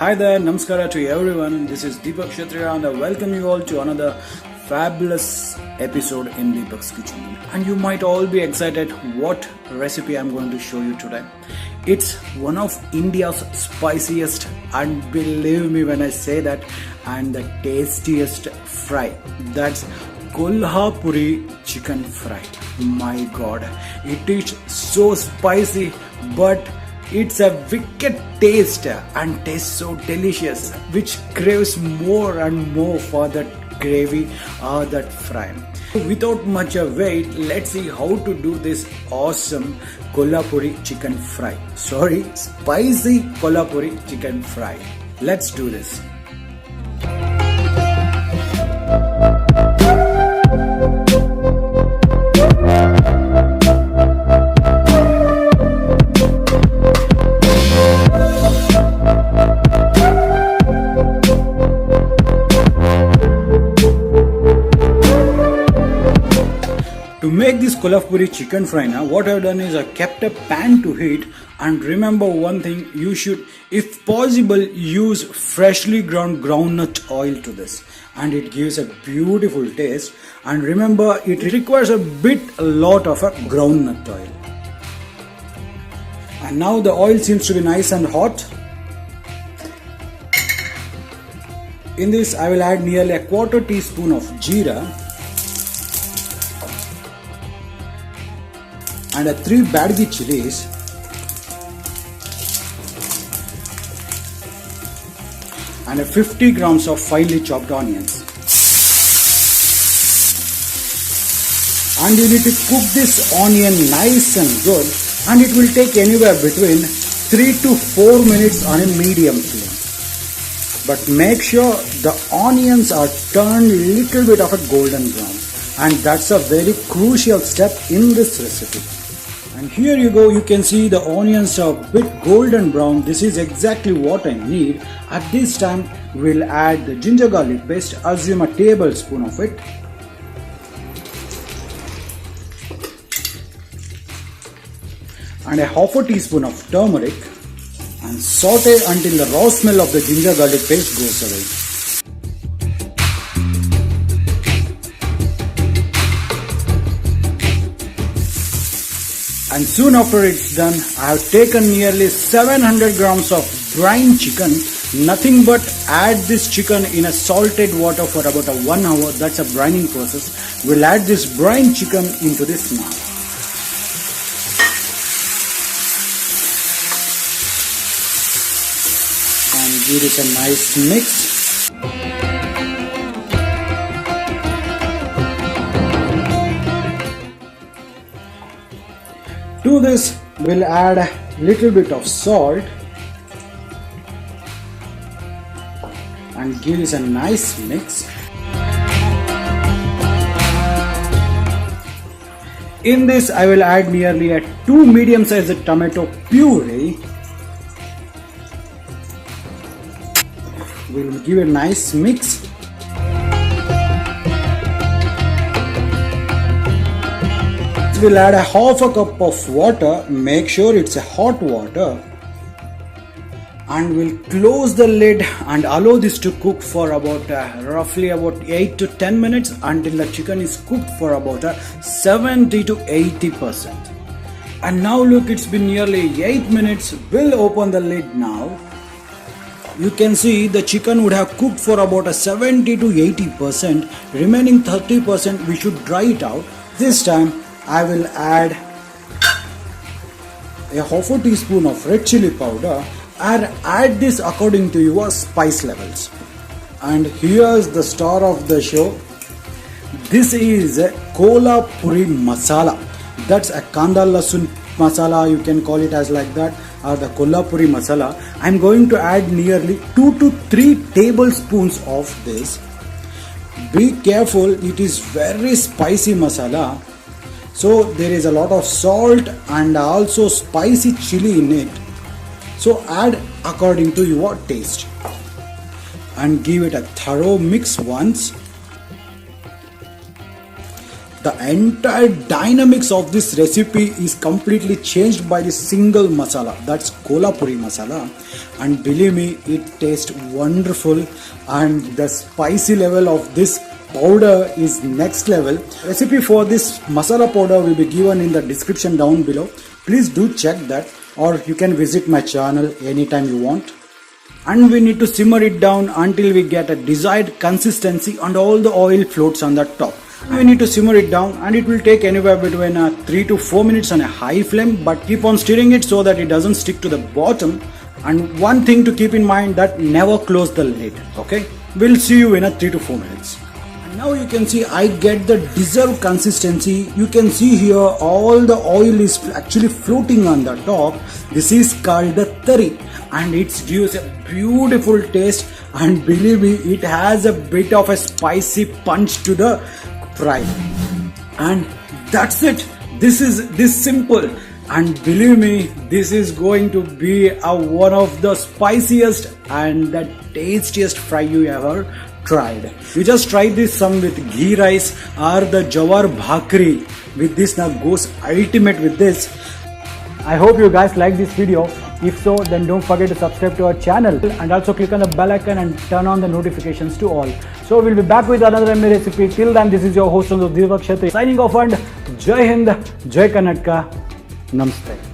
Hi there, namaskara to everyone. This is Deepak Kshatriya and I welcome you all to another fabulous episode in Deepak's Kitchen. And you might all be excited what recipe I'm going to show you today. It's one of India's spiciest, and believe me when I say that, and the tastiest fry. That's Kolhapuri chicken fry. My god, it is so spicy, but it's a wicked taste and tastes so delicious, which craves more and more for that gravy or that fry. Without much wait, let's see how to do this awesome Kolhapuri chicken fry. Sorry, spicy Kolhapuri chicken fry. Let's do this. To make this Kolhapuri chicken fry now, what I've done is I kept a pan to heat, and remember one thing, you should, if possible, use freshly ground groundnut oil to this, and it gives a beautiful taste. And remember, it requires a lot of a groundnut oil. And now the oil seems to be nice and hot. In this I will add nearly a quarter teaspoon of jeera and 3 badgi chilies and 50 grams of finely chopped onions. And you need to cook this onion nice and good, and it will take anywhere between 3 to 4 minutes on a medium flame. But make sure the onions are turned little bit of a golden brown, and that's a very crucial step in this recipe. And here you go, you can see the onions are a bit golden brown. This is exactly what I need. At this time, we'll add the ginger garlic paste. Assume a tablespoon of it. And a half a teaspoon of turmeric. And saute until the raw smell of the ginger garlic paste goes away. And soon after it's done, I have taken nearly 700 grams of brine chicken. Nothing but add this chicken in a salted water for about 1 hour. That's a brining process. We'll add this brine chicken into this now. And give it a nice mix. To this, we'll add a little bit of salt and give this a nice mix. In this, I will add nearly a 2 medium-sized tomato puree. We'll give a nice mix. We'll add a half a cup of water. Make sure it's a hot water, and we'll close the lid and allow this to cook for about roughly about 8 to 10 minutes until the chicken is cooked for about 70 to 80%. And now look, it's been nearly 8 minutes. We'll open the lid now. You can see the chicken would have cooked for about 70 to 80%. Remaining 30% we should dry it out. This time I will add a half a teaspoon of red chili powder, and add this according to your spice levels. And here's the star of the show. This is a Kolhapuri masala. That's a kanda lasun masala, you can call it as like that, or the Kolhapuri masala. I'm going to add nearly 2 to 3 tablespoons of this. Be careful, it is very spicy masala. So there is a lot of salt and also spicy chili in it. So add according to your taste. And give it a thorough mix once. The entire dynamics of this recipe is completely changed by this single masala, that's Kolhapuri masala, and believe me, it tastes wonderful, and the spicy level of this powder is next level. Recipe for this masala powder will be given in the description down below. Please do check that, or you can visit my channel anytime you want. And we need to simmer it down until we get a desired consistency and all the oil floats on the top. We need to simmer it down, and it will take anywhere between 3 to 4 minutes on a high flame, but keep on stirring it so that it doesn't stick to the bottom. And one thing to keep in mind, that never close the lid. Okay, we'll see you in 3 to 4 minutes. And now you can see I get the deserved consistency. You can see here all the oil is actually floating on the top. This is called the tari, and it gives a beautiful taste, and believe me, it has a bit of a spicy punch to the fry. And that's it. This is this simple, and believe me, this is going to be one of the spiciest and the tastiest fry you ever tried. You just try this some with ghee rice or the jawar bhakri. With this now goes ultimate with this. I hope you guys like this video. If so, then don't forget to subscribe to our channel and also click on the bell icon and turn on the notifications to all. So we'll be back with another MA recipe. Till then, this is your host Deepak Kshatriya signing off, and Jai Hind, Jai Karnataka, Namaste.